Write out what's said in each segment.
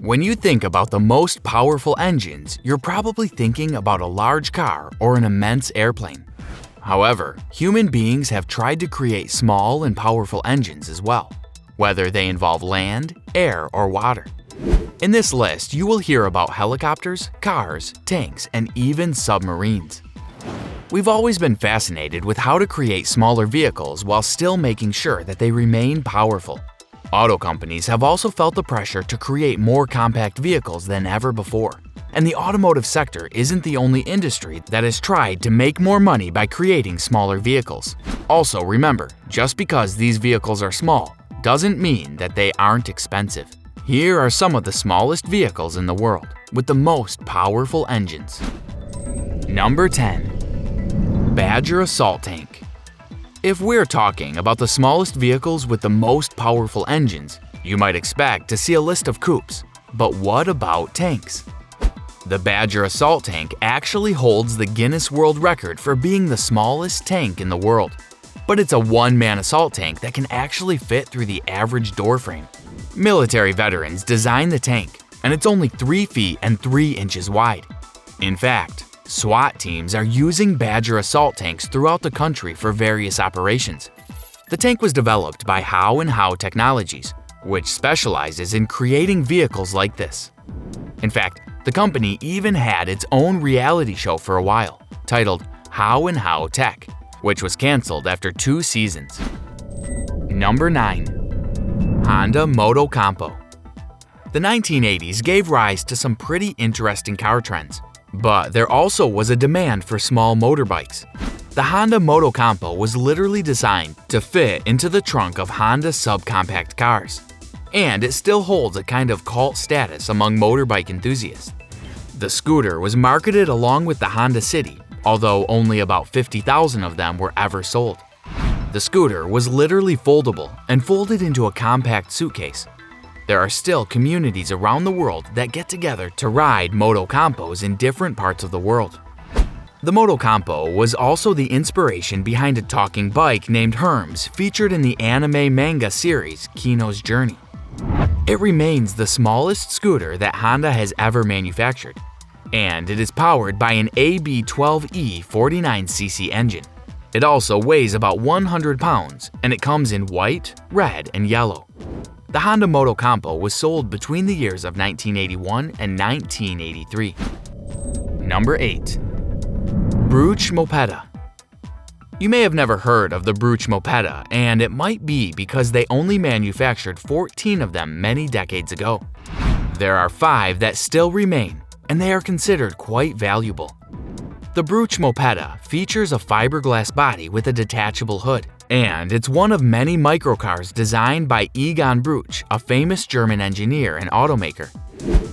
When you think about the most powerful engines, you're probably thinking about a large car or an immense airplane. However, human beings have tried to create small and powerful engines as well, whether they involve land, air, or water. In this list, you will hear about helicopters, cars, tanks, and even submarines. We've always been fascinated with how to create smaller vehicles while still making sure that they remain powerful. Auto companies have also felt the pressure to create more compact vehicles than ever before. And the automotive sector isn't the only industry that has tried to make more money by creating smaller vehicles. Also remember, just because these vehicles are small doesn't mean that they aren't expensive. Here are some of the smallest vehicles in the world with the most powerful engines. Number 10. Badger Assault Tank. If we're talking about the smallest vehicles with the most powerful engines, you might expect to see a list of coupes. But what about tanks? The Badger Assault Tank actually holds the Guinness World Record for being the smallest tank in the world. But it's a one-man assault tank that can actually fit through the average door frame. Military veterans designed the tank, and it's only 3 feet and 3 inches wide. In fact, SWAT teams are using Badger assault tanks throughout the country for various operations. The tank was developed by Howe & Howe Technologies, which specializes in creating vehicles like this. In fact, the company even had its own reality show for a while, titled Howe & Howe Tech, which was canceled after 2 seasons. Number 9. Honda Moto Campo. The 1980s gave rise to some pretty interesting car trends. But there also was a demand for small motorbikes. The Honda Moto Campo was literally designed to fit into the trunk of Honda subcompact cars. And it still holds a kind of cult status among motorbike enthusiasts. The scooter was marketed along with the Honda City, although only about 50,000 of them were ever sold. The scooter was literally foldable and folded into a compact suitcase. There are still communities around the world that get together to ride Moto Campos in different parts of the world. The Moto Campo was also the inspiration behind a talking bike named Hermes featured in the anime manga series Kino's Journey. It remains the smallest scooter that Honda has ever manufactured, and it is powered by an AB12E 49cc engine. It also weighs about 100 pounds, and it comes in white, red, and yellow. The Honda Moto Campo was sold between the years of 1981 and 1983. Number 8. Bruch Mopeda. You may have never heard of the Bruch Mopeda, and it might be because they only manufactured 14 of them many decades ago. There are 5 that still remain, and they are considered quite valuable. The Bruch Mopeda features a fiberglass body with a detachable hood, and it's one of many microcars designed by Egon Bruch, a famous German engineer and automaker.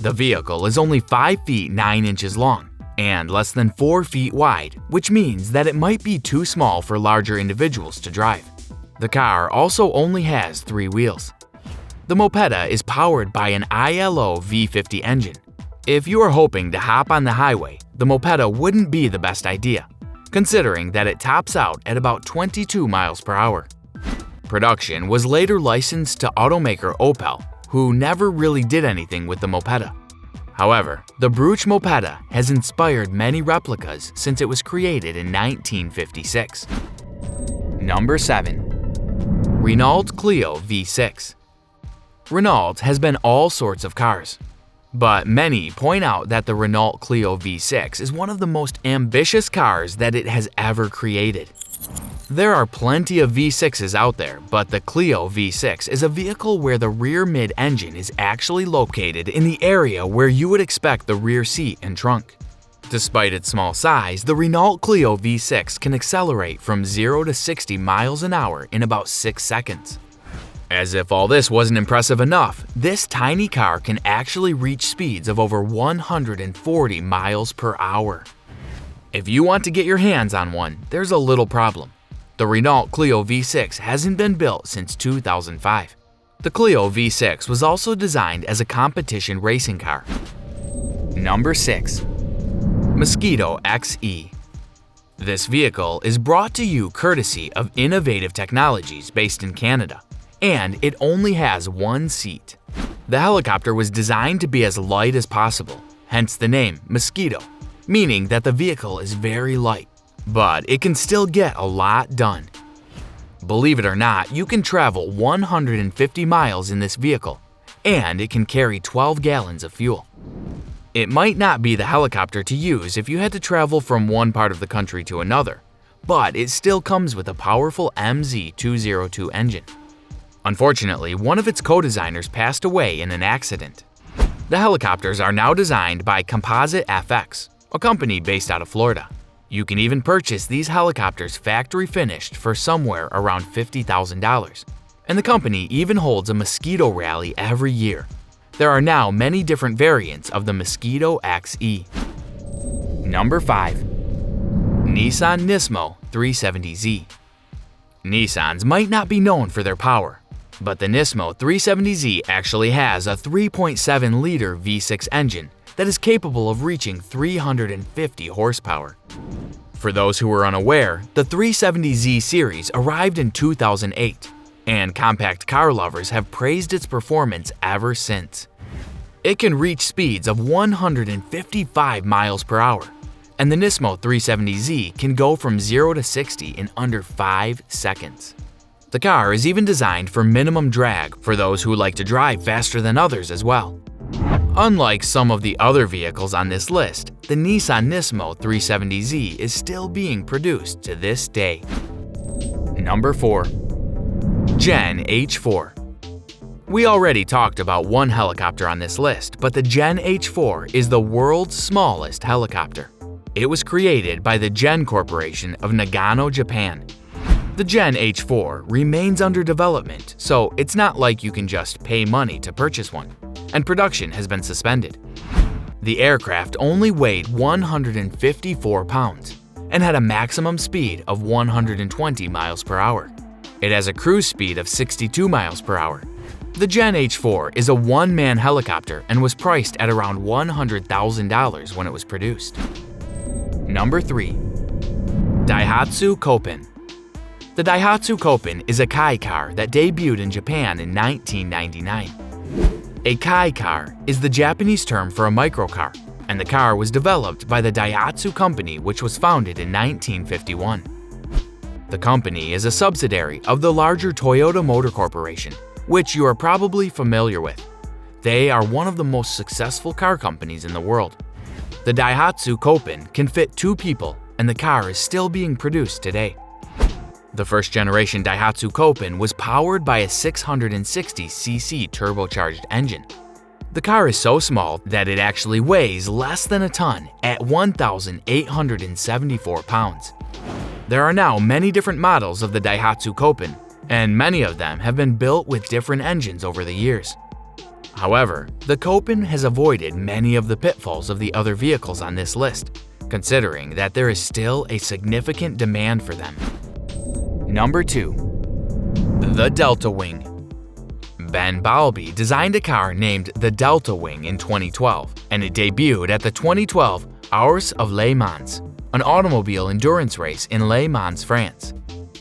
The vehicle is only 5 feet 9 inches long and less than 4 feet wide, which means that it might be too small for larger individuals to drive. The car also only has 3 wheels. The Mopeda is powered by an ILO V50 engine. If you are hoping to hop on the highway, the Mopeda wouldn't be the best idea, considering that it tops out at about 22 miles per hour. Production was later licensed to automaker Opel, who never really did anything with the Mopeda. However, the Bruch Mopeda has inspired many replicas since it was created in 1956. Number 7. Renault Clio V6. Renault has been all sorts of cars, but many point out that the Renault Clio V6 is one of the most ambitious cars that it has ever created. There are plenty of V6s out there, but the Clio V6 is a vehicle where the rear mid-engine is actually located in the area where you would expect the rear seat and trunk. Despite its small size, the Renault Clio V6 can accelerate from 0 to 60 miles an hour in about 6 seconds. As if all this wasn't impressive enough, this tiny car can actually reach speeds of over 140 miles per hour. If you want to get your hands on one, there's a little problem. The Renault Clio V6 hasn't been built since 2005. The Clio V6 was also designed as a competition racing car. Number 6. Mosquito XE. This vehicle is brought to you courtesy of Innovative Technologies based in Canada. and it only has one seat. The helicopter was designed to be as light as possible, hence the name Mosquito, meaning that the vehicle is very light, but it can still get a lot done. Believe it or not, you can travel 150 miles in this vehicle, and it can carry 12 gallons of fuel. It might not be the helicopter to use if you had to travel from one part of the country to another, but it still comes with a powerful MZ202 engine. Unfortunately, one of its co-designers passed away in an accident. The helicopters are now designed by Composite FX, a company based out of Florida. You can even purchase these helicopters factory finished for somewhere around $50,000. And the company even holds a Mosquito rally every year. There are now many different variants of the Mosquito XE. Number 5. Nissan Nismo 370Z. Nissans might not be known for their power, but the Nismo 370Z actually has a 3.7-liter V6 engine that is capable of reaching 350 horsepower. For those who are unaware, the 370Z series arrived in 2008, and compact car lovers have praised its performance ever since. It can reach speeds of 155 miles per hour, and the Nismo 370Z can go from 0 to 60 in under 5 seconds. The car is even designed for minimum drag for those who like to drive faster than others as well. Unlike some of the other vehicles on this list, the Nissan Nismo 370Z is still being produced to this day. Number 4. Gen H4. We already talked about one helicopter on this list, but the Gen H4 is the world's smallest helicopter. It was created by the Gen Corporation of Nagano, Japan. The Gen H4 remains under development, so it's not like you can just pay money to purchase one, and production has been suspended. The aircraft only weighed 154 pounds and had a maximum speed of 120 miles per hour. It has a cruise speed of 62 miles per hour. The Gen H4 is a one-man helicopter and was priced at around $100,000 when it was produced. Number 3. Daihatsu Koppen. The Daihatsu Koppen is a Kai car that debuted in Japan in 1999. A Kai car is the Japanese term for a microcar, and the car was developed by the Daihatsu Company, which was founded in 1951. The company is a subsidiary of the larger Toyota Motor Corporation, which you are probably familiar with. They are one of the most successful car companies in the world. The Daihatsu Koppen can fit 2 people, and the car is still being produced today. The first generation Daihatsu Koppen was powered by a 660cc turbocharged engine. The car is so small that it actually weighs less than a ton at 1,874 pounds. There are now many different models of the Daihatsu Koppen, and many of them have been built with different engines over the years. However, the Koppen has avoided many of the pitfalls of the other vehicles on this list, considering that there is still a significant demand for them. Number 2. The Delta Wing. Ben Balby designed a car named the Delta Wing in 2012, and it debuted at the 2012 Hours of Le Mans, an automobile endurance race in Le Mans, France.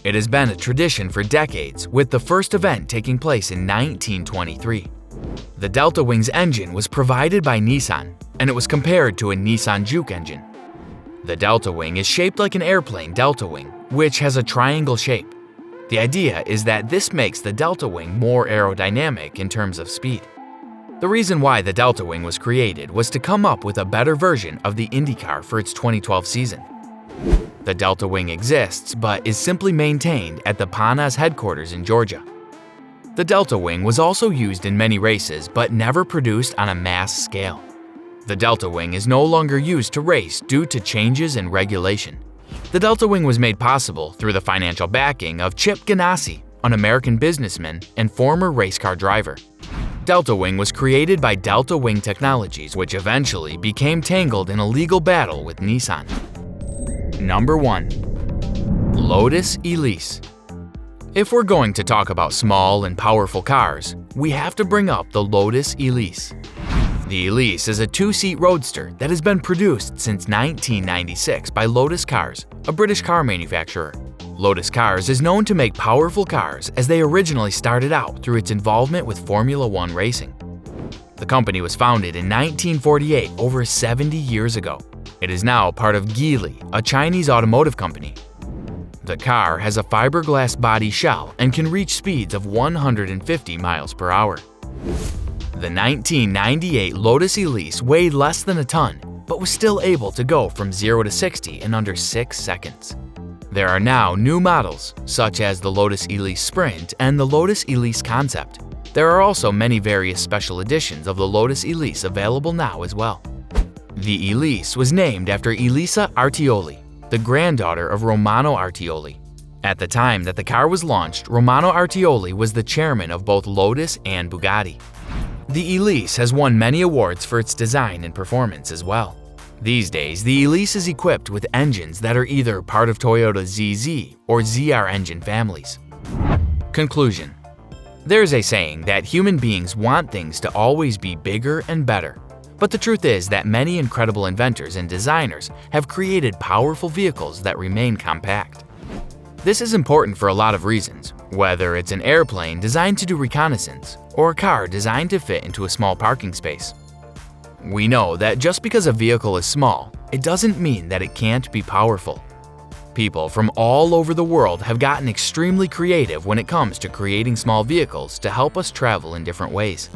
It has been a tradition for decades, with the first event taking place in 1923. The Delta Wing's engine was provided by Nissan, and it was compared to a Nissan Juke engine. The Delta Wing is shaped like an airplane Delta Wing, which has a triangle shape. The idea is that this makes the Delta Wing more aerodynamic in terms of speed. The reason why the Delta Wing was created was to come up with a better version of the IndyCar for its 2012 season. The Delta Wing exists, but is simply maintained at the Panas headquarters in Georgia. The Delta Wing was also used in many races, but never produced on a mass scale. The Delta Wing is no longer used to race due to changes in regulation. The Delta Wing was made possible through the financial backing of Chip Ganassi, an American businessman and former race car driver. Delta Wing was created by Delta Wing Technologies, which eventually became tangled in a legal battle with Nissan. Number 1. Lotus Elise. If we're going to talk about small and powerful cars, we have to bring up the Lotus Elise. The Elise is a 2-seat roadster that has been produced since 1996 by Lotus Cars, a British car manufacturer. Lotus Cars is known to make powerful cars as they originally started out through its involvement with Formula One racing. The company was founded in 1948, over 70 years ago. It is now part of Geely, a Chinese automotive company. The car has a fiberglass body shell and can reach speeds of 150 miles per hour. The 1998 Lotus Elise weighed less than a ton, but was still able to go from 0 to 60 in under 6 seconds. There are now new models, such as the Lotus Elise Sprint and the Lotus Elise Concept. There are also many various special editions of the Lotus Elise available now as well. The Elise was named after Elisa Artioli, the granddaughter of Romano Artioli. At the time that the car was launched, Romano Artioli was the chairman of both Lotus and Bugatti. The Elise has won many awards for its design and performance as well. These days, the Elise is equipped with engines that are either part of Toyota's ZZ or ZR engine families. Conclusion: there's a saying that human beings want things to always be bigger and better. But the truth is that many incredible inventors and designers have created powerful vehicles that remain compact. This is important for a lot of reasons, whether it's an airplane designed to do reconnaissance or a car designed to fit into a small parking space. We know that just because a vehicle is small, it doesn't mean that it can't be powerful. People from all over the world have gotten extremely creative when it comes to creating small vehicles to help us travel in different ways.